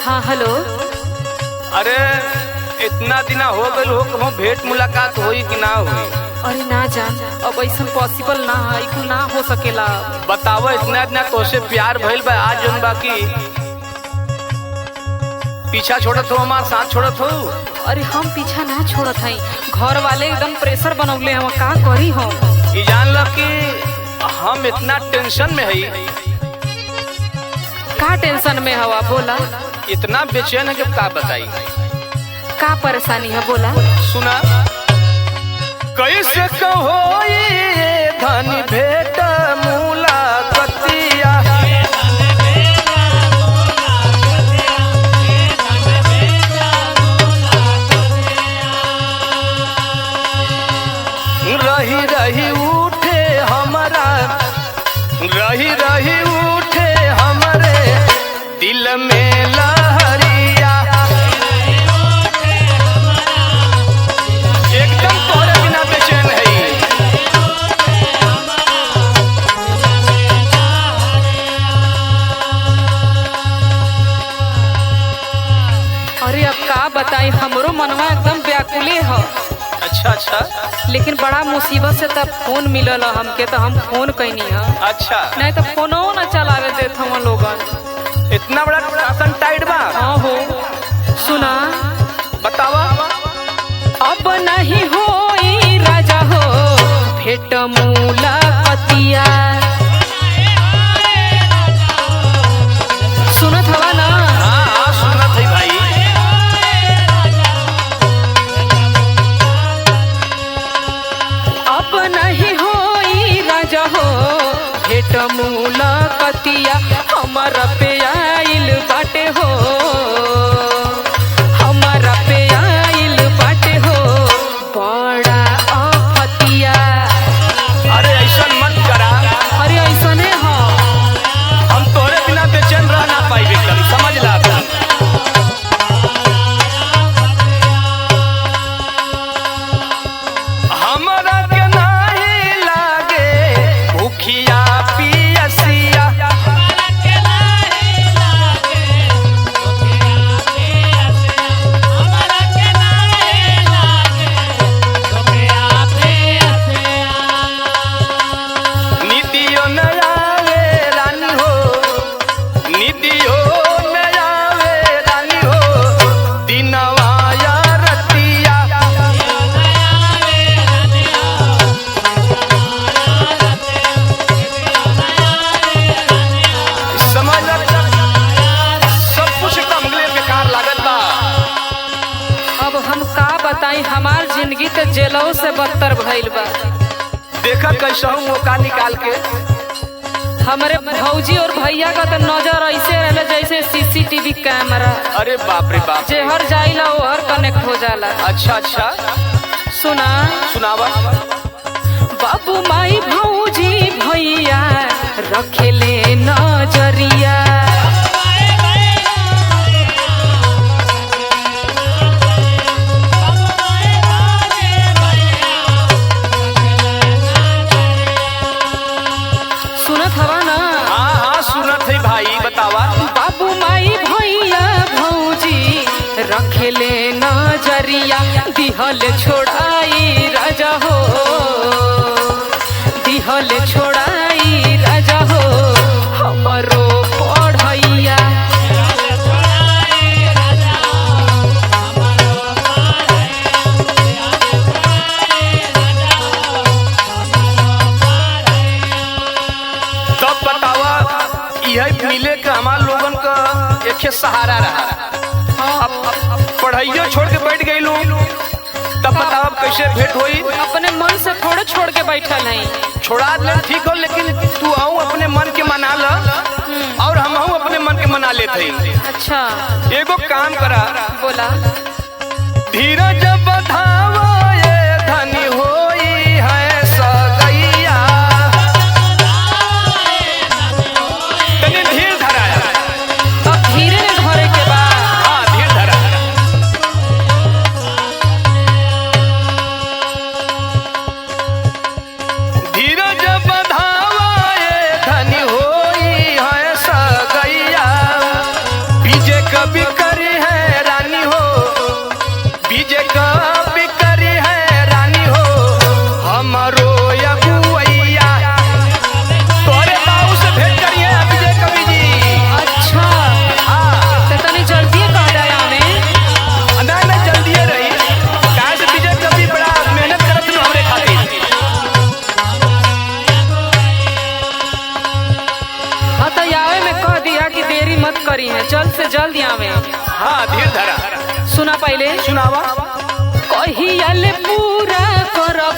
हाँ हेलो। अरे इतना दिन हो गए हो, कहूँ भेंट मुलाकात होई कि ना होई? अरे ना जान, अब ऐसा पॉसिबल ना है, कुल ना हो सकेला। बताओ, इतना इतना तोसे प्यार भइल बा, आज जन बाकी पीछा छोड़त हो, हमार साथ छोड़त हो। अरे हम पीछा ना छोड़त हई, घर वाले एकदम प्रेशर बनौले हम, का करी हम। ये जान ल कि हम इतना टेंशन में हई। का टेंशन में हवा, बोला। इतना बेचैन है कि का बताई। का परेशानी है, बोला। सुना, कैसे कहो ये धन भेट मुलाकातिया, रही रही उठे हमारा, रही रही उठे हमारे दिल में लहरिया। एकदम तोरे बिना बेचैन है। अरे अब का बताई, हमरो मनवा एकदम व्याकुले है। अच्छा अच्छा, लेकिन बड़ा मुसीबत से तब फोन मिलल हमके, तो हम फोन कैनी है। अच्छा, नहीं तो फोनो न चलावे देत हम लोगन। इतना बड़ा शासन टाइट बा। हाँ हो, सुना, बतावा। अब नहीं होई राजा हो भेट मुलाकातिया। सुनत हवा ना? हाँ हाँ सुनत है भाई। अब नहीं होई राजा हो भेट मुलाकातिया, हमारा पे आइल बाटे हो, हमारा पे आइल बाटे हो बड़ा आफतिया। अरे ऐसा मत करा। अरे ऐसा नहीं हो, हम तोरे बिना बेचैन रह ना पाई, एकदम समझ ला। हमरा के नहीं लागे भूखिया पियसिया, निदियो न आवे रानी हो, निदियो न आवे रानी हो, दिनवा या रतिया। समझ ल, सब कुछ कमले बेकार लागत बा। अब हम का बताई, हमार जिंदगी तो जेलों से बदतर भइल बा। देखा कैसा हूँ मौका निकाल के। हमारे भौजी और भैया का तो नजर ऐसे रहले जैसे सीसीटीवी कैमरा, अरे बाप रे बाप। जेहर जाइला ओहर कनेक्ट हो जाला। अच्छा अच्छा, सुना, सुनावा। बाबू माई भौजी भैया रखेले नजरिया। सुनत हवा ना? हाँ हाँ सुनत है भाई, बतावा। बाबू माई भैया भौजी रखेले नजरिया, दिहल छोड़ाई राजा हो, दिहल छोड़ाई राजा हो हमरो पढ़ैया। तब बतावा, यह मिले का हमार लोगन का एक सहारा रहा। अब पढ़ाइयो छोड़ के बैठ गई लू, तब बताओ कैसे भेंट हुई। अपने मन से थोड़े छोड़ के बैठल है। छोड़ा ले ठीक हो, लेकिन तू आऊँ अपने मन के मना ल, और हम आऊँ अपने मन के मना लेते हैं। अच्छा, एगो काम करा, बोला। धीरज बधावा ये धनी होई है सगैया। तने धीर धराया। अब धीरे धरे के बाद। हाँ धीर धरा। धीरज बधावा ये धनी होई है सगैया। बीजे कभी करी है रानी हो, विजय कभी करी है रानी हो, हमारो अगुवैया तोरे बाबू से भेंट करी है विजय कवि जी। अच्छा हाँ तो तनी जल्दी कह दे हमें। ना जल्दी रही, काहे से विजय कवि बड़ा मेहनत करत रहो हमरे खातिर। हाँ तो आवे में कह दिया कि देरी मत करी है, जल्द से जल्द आवे। हाँ धीर धरा, सुना पहले सुनावा। कहियल पूरा करब